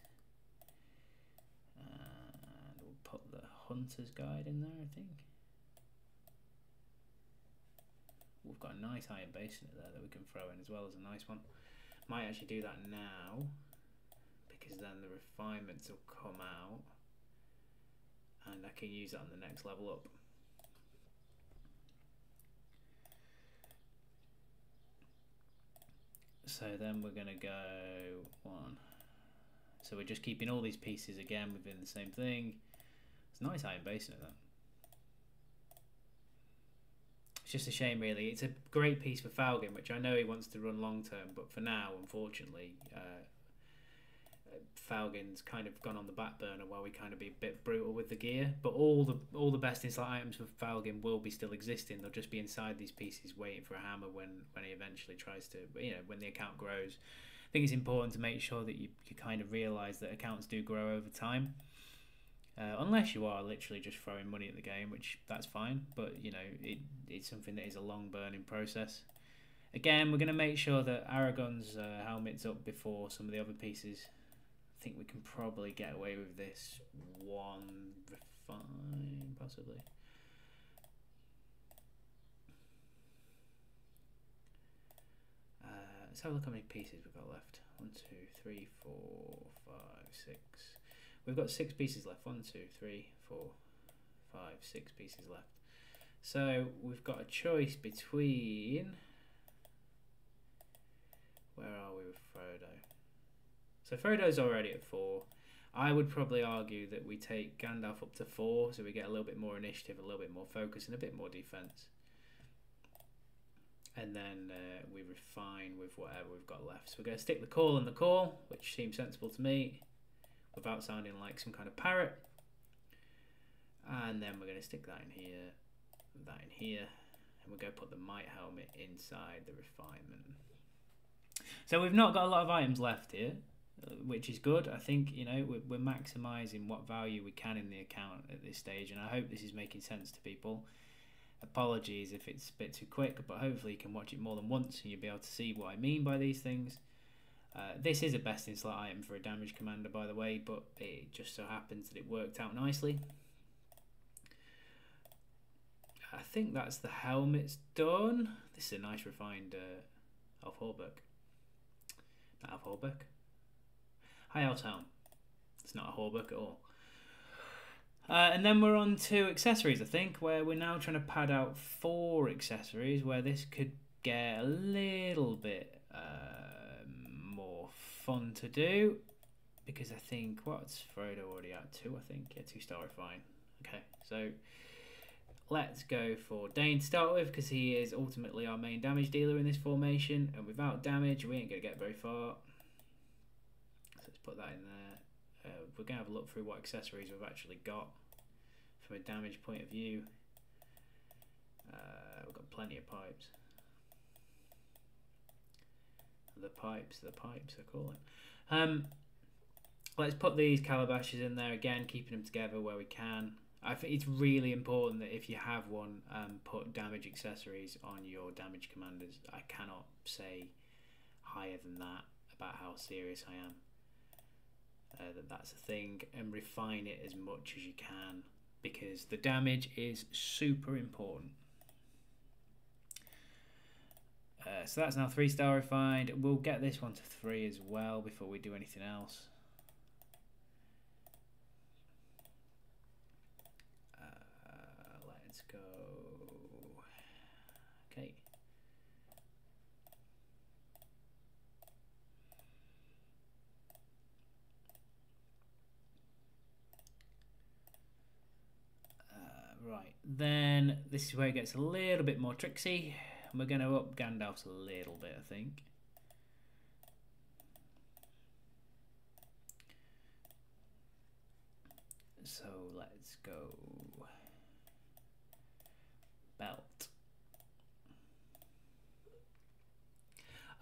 And we'll put the Hunter's Guide in there, I think. We've got a nice iron base in it there that we can throw in as well as a nice one. Might actually do that now, because then the refinements will come out and I can use that on the next level up. So then we're going to go 1. So we're just keeping all these pieces again within the same thing. It's a nice iron base in it, though. It's just a shame, really. It's a great piece for Falcon, which I know he wants to run long term, but for now, unfortunately, Falcon's kind of gone on the back burner while we kind of be a bit brutal with the gear. But all the best insight items for Falcon will be still existing. They'll just be inside these pieces waiting for a hammer when he eventually tries to, when the account grows. I think it's important to make sure that you kind of realise that accounts do grow over time. Unless you are literally just throwing money at the game, which that's fine. But, it's something that is a long burning process. Again, we're going to make sure that Aragon's helmet's up before some of the other pieces. I think we can probably get away with this 1 refine, possibly. Let's have a look how many pieces we've got left. 1, 2, 3, 4, 5, 6. We've got 6 pieces left. 1, 2, 3, 4, 5, 6 pieces left. So we've got a choice between... Where are we with Frodo? So Frodo's already at 4. I would probably argue that we take Gandalf up to 4, so we get a little bit more initiative, a little bit more focus, and a bit more defense. And then we refine with whatever we've got left. So we're going to stick the call in the call, which seems sensible to me, without sounding like some kind of parrot. And then we're going to stick that in here, and we're going to put the Might Helmet inside the refinement. So we've not got a lot of items left here, which is good. I think, we're maximising what value we can in the account at this stage, and I hope this is making sense to people. Apologies if it's a bit too quick, but hopefully you can watch it more than once and you'll be able to see what I mean by these things. This is a best in slot item for a damage commander, by the way, but it just so happens that it worked out nicely. I think that's the helmet's done. This is a nice refined Elf Hallberg. Not Elf Hallberg. High Elf Helm. It's not a Hallberg at all. And then we're on to accessories, I think, where we're now trying to pad out 4 accessories, where this could get a little bit more fun to do. Because I think, what's Frodo already at? 2, I think. Yeah, 2-star refine. Okay, so let's go for Dane to start with, because he is ultimately our main damage dealer in this formation. And without damage, we ain't going to get very far. So let's put that in there. We're going to have a look through what accessories we've actually got from a damage point of view. We've got plenty of pipes. The pipes are calling. Let's put these calabashes in there again, keeping them together where we can. I think it's really important that if you have one, put damage accessories on your damage commanders. I cannot say higher than that about how serious I am. That's a thing, and refine it as much as you can, because the damage is super important. So that's now 3-star refined. We'll get this one to 3 as well before we do anything else. Let's go. Okay. Right, then this is where it gets a little bit more tricksy. We're going to up Gandalf's a little bit, I think. So let's go belt.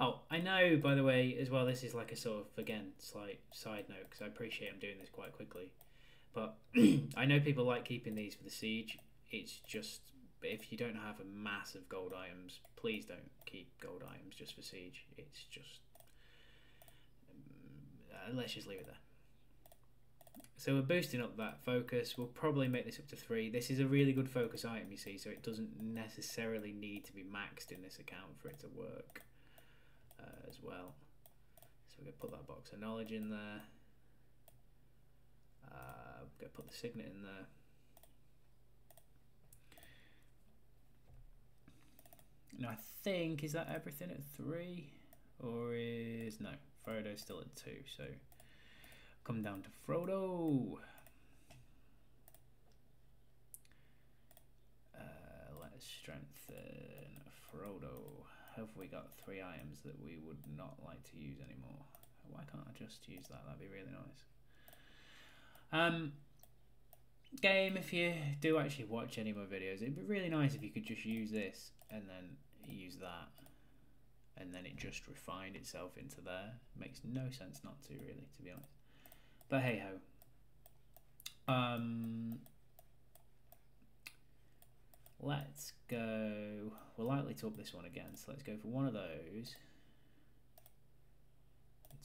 Oh, I know, by the way, as well, this is like a sort of, again, slight side note, because I appreciate I'm doing this quite quickly. But I know people like keeping these for the siege. It's just, if you don't have a massive gold items, please don't keep gold items just for siege. It's just, let's just leave it there. So we're boosting up that focus. We'll probably make this up to 3. This is a really good focus item, you see, so it doesn't necessarily need to be maxed in this account for it to work as well. So we're going to put that box of knowledge in there. We're going to put the signet in there. Now I think, is that everything at 3? Or is... no, Frodo's still at 2, so come down to Frodo. Let's strengthen Frodo. Have we got 3 items that we would not like to use anymore? Why can't I just use that? That'd be really nice. Game, if you do actually watch any more videos, it'd be really nice if you could just use this and then use that, and then it just refined itself into there. Makes no sense not to, really, to be honest. But hey ho. Let's go. We're likely to up this one again, so let's go for one of those,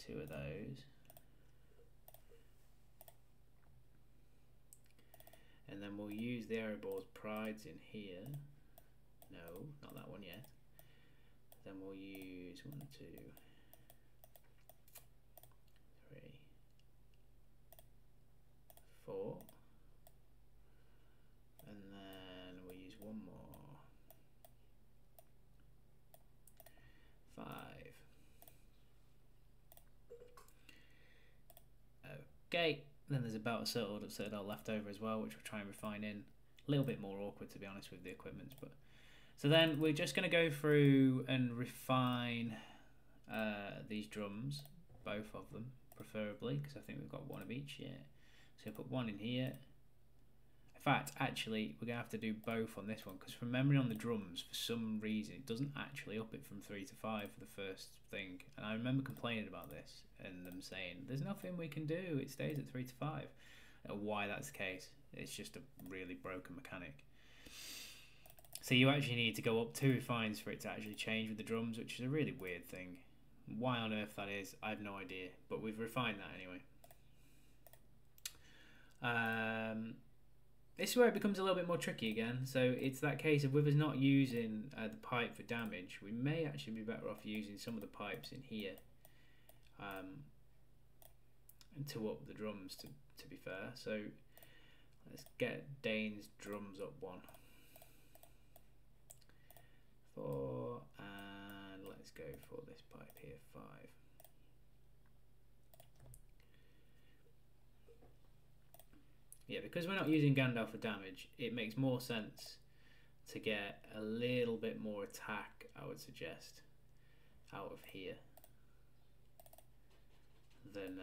2 of those, and then we'll use the Erebors Prides in here. No, not that one yet. Then we'll use 1, 2, 3, 4, and then we'll use 1 more, 5. Okay, then there's about a Citadel left over as well, which we'll try and refine in. A little bit more awkward, to be honest, with the equipment, but so then we're just going to go through and refine these drums, both of them, preferably, because I think we've got 1 of each. Yeah, so put 1 in here. In fact, actually, we're going to have to do both on this one, because from memory on the drums, for some reason, it doesn't actually up it from 3 to 5 for the first thing. And I remember complaining about this, and them saying, there's nothing we can do, it stays at 3 to 5. Why that's the case, it's just a really broken mechanic. So you actually need to go up 2 refines for it to actually change with the drums, which is a really weird thing. Why on earth that is, I have no idea, but we've refined that anyway. This is where it becomes a little bit more tricky again. So it's that case of with us not using the pipe for damage, we may actually be better off using some of the pipes in here and to up the drums, to be fair. So let's get Dane's drums up 1, 4, and let's go for this pipe here, 5. Yeah, because we're not using Gandalf for damage, it makes more sense to get a little bit more attack, I would suggest, out of here than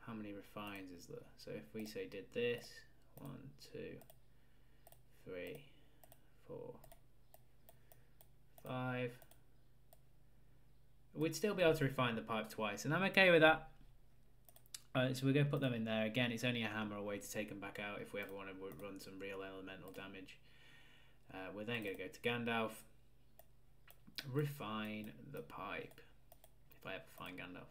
how many refines is there? So if we say did this, 1, 2, 3, 4, 5, we'd still be able to refine the pipe twice, and I'm okay with that. So we're going to put them in there. Again, it's only a hammer away to take them back out if we ever want to run some real elemental damage. We're then going to go to Gandalf, refine the pipe, if I ever find Gandalf.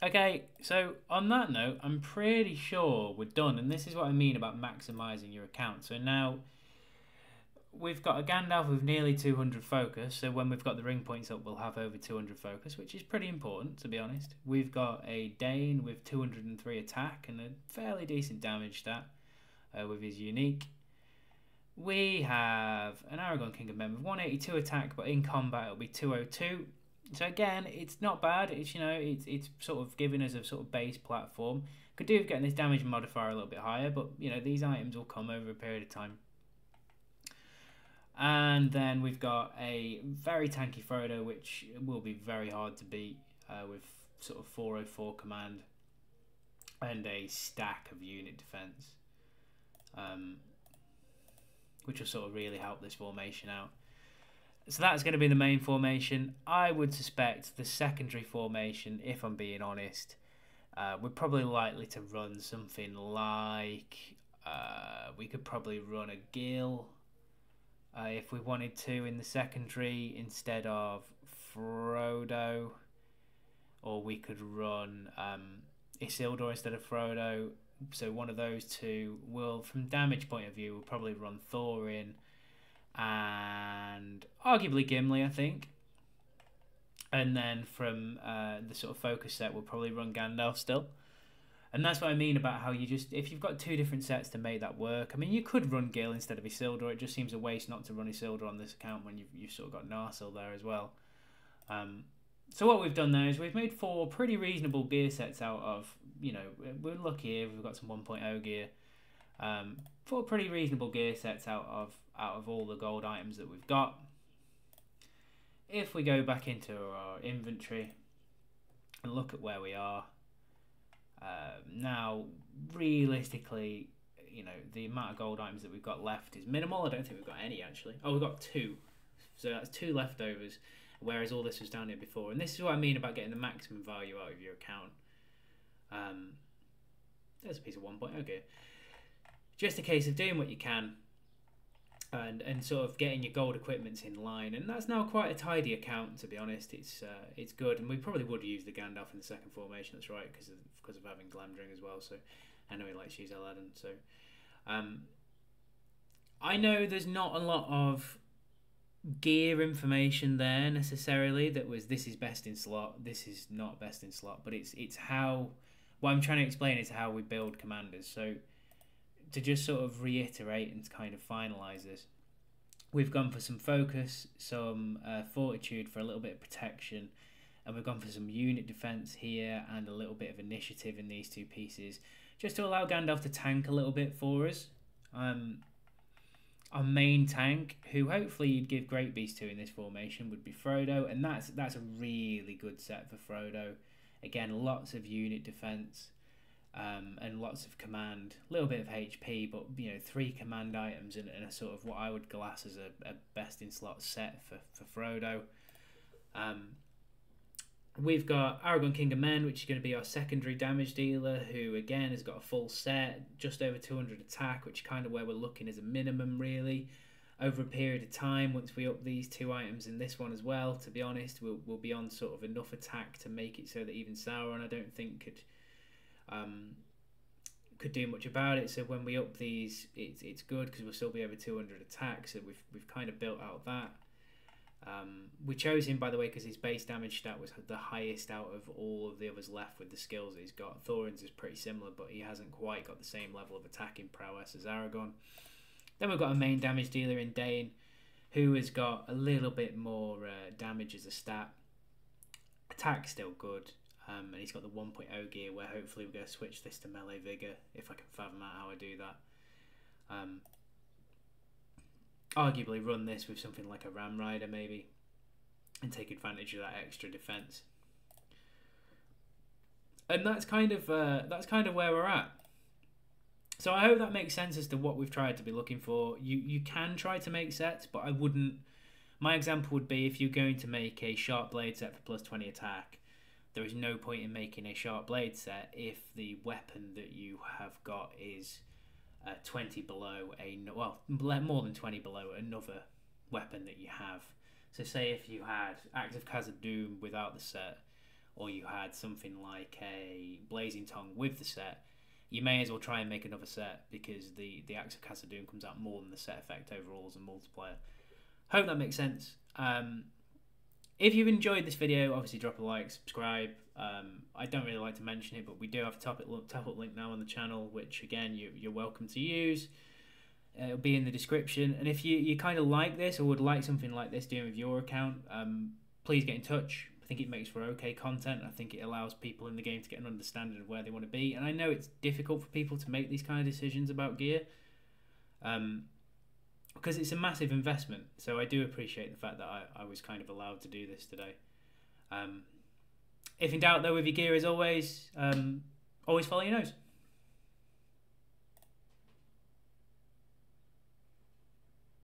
Okay, so on that note, I'm pretty sure we're done, and this is what I mean about maximising your account. So now we've got a Gandalf with nearly 200 focus, so when we've got the ring points up, we'll have over 200 focus, which is pretty important, to be honest. We've got a Dane with 203 attack and a fairly decent damage stat with his unique. We have an Aragorn King of Men with 182 attack, but in combat it'll be 202. So again, it's not bad. It's, you know, it's sort of giving us a sort of base platform. Could do with getting this damage modifier a little bit higher, but you know, these items will come over a period of time. And then we've got a very tanky Frodo, which will be very hard to beat with sort of 404 command and a stack of unit defense, which will sort of really help this formation out. So that's going to be the main formation. I would suspect the secondary formation, if I'm being honest, we're probably likely to run something like we could probably run a Gil if we wanted to in the secondary instead of Frodo, or we could run Isildur instead of Frodo. So one of those two will, from damage point of view, will probably run Thorin and arguably Gimli, I think. And then from the sort of focus set, we'll probably run Gandalf still. And that's what I mean about how you just, if you've got two different sets to make that work, I mean, you could run Gil instead of Isildur. It just seems a waste not to run Isildur on this account when you've sort of got Narsil there as well. So what we've done there is we've made 4 pretty reasonable gear sets out of, we're lucky here, we've got some 1.0 gear. 4 pretty reasonable gear sets out of all the gold items that we've got. If we go back into our inventory and look at where we are, now realistically, the amount of gold items that we've got left is minimal. I don't think we've got any actually. Oh, we've got 2. So that's 2 leftovers, whereas all this was down here before. And this is what I mean about getting the maximum value out of your account. There's a piece of 1.0 gear. Just a case of doing what you can and sort of getting your gold equipments in line. And that's now quite a tidy account, to be honest. It's good, and we probably would use the Gandalf in the second formation. That's right, because of having Glamdring as well. So I know he likes to use Aladdin. So I know there's not a lot of gear information there necessarily that was this is best in slot, this is not best in slot, but it's how, what I'm trying to explain is how we build commanders. So to just sort of reiterate and kind of finalise this, we've gone for some focus, some fortitude for a little bit of protection, and we've gone for some unit defence here and a little bit of initiative in these 2 pieces, just to allow Gandalf to tank a little bit for us. Our main tank, who hopefully you'd give Great Beast to in this formation, would be Frodo, and that's a really good set for Frodo. Again, lots of unit defence. And lots of command, a little bit of HP, but 3 command items and a sort of what I would class as a best in slot set for Frodo. We've got Aragorn, King of Men, which is going to be our secondary damage dealer, who again has got a full set, just over 200 attack, which is kind of where we're looking as a minimum really. Over a period of time, once we up these 2 items in this one as well, to be honest, we'll be on sort of enough attack to make it so that even Sauron I don't think could do much about it. So when we up these, it's good because we'll still be over 200 attack. So we've kind of built out that. We chose him, by the way, because his base damage stat was the highest out of all of the others left with the skills that he's got. Thorin's is pretty similar, but he hasn't quite got the same level of attacking prowess as Aragorn. Then we've got a main damage dealer in Dane, who has got a little bit more damage as a stat. Attack's still good. And he's got the 1.0 gear, where hopefully we're going to switch this to melee vigor if I can fathom out how I do that. Arguably run this with something like a Ram Rider maybe, and take advantage of that extra defense. And that's kind of where we're at. So I hope that makes sense as to what we've tried to be looking for. You can try to make sets, but I wouldn't. My example would be if you're going to make a sharp blade set for plus 20 attack. There is no point in making a sharp blade set if the weapon that you have got is 20 below more than 20 below another weapon that you have. So say if you had Axe of Khazad-dûm without the set, or you had something like a Blazing Tongue with the set, you may as well try and make another set because the Axe of Khazad-dûm comes out more than the set effect overall as a multiplier. Hope that makes sense. If you've enjoyed this video, obviously drop a like, subscribe. I don't really like to mention it, but we do have a top-up link now on the channel, which again you're welcome to use. It'll be in the description. And if you kind of like this or would like something like this doing with your account, please get in touch. I think it makes for okay content. I think it allows people in the game to get an understanding of where they want to be. And I know it's difficult for people to make these kind of decisions about gear. Because it's a massive investment, so I do appreciate the fact that I was kind of allowed to do this today. If in doubt though with your gear, as always follow your nose.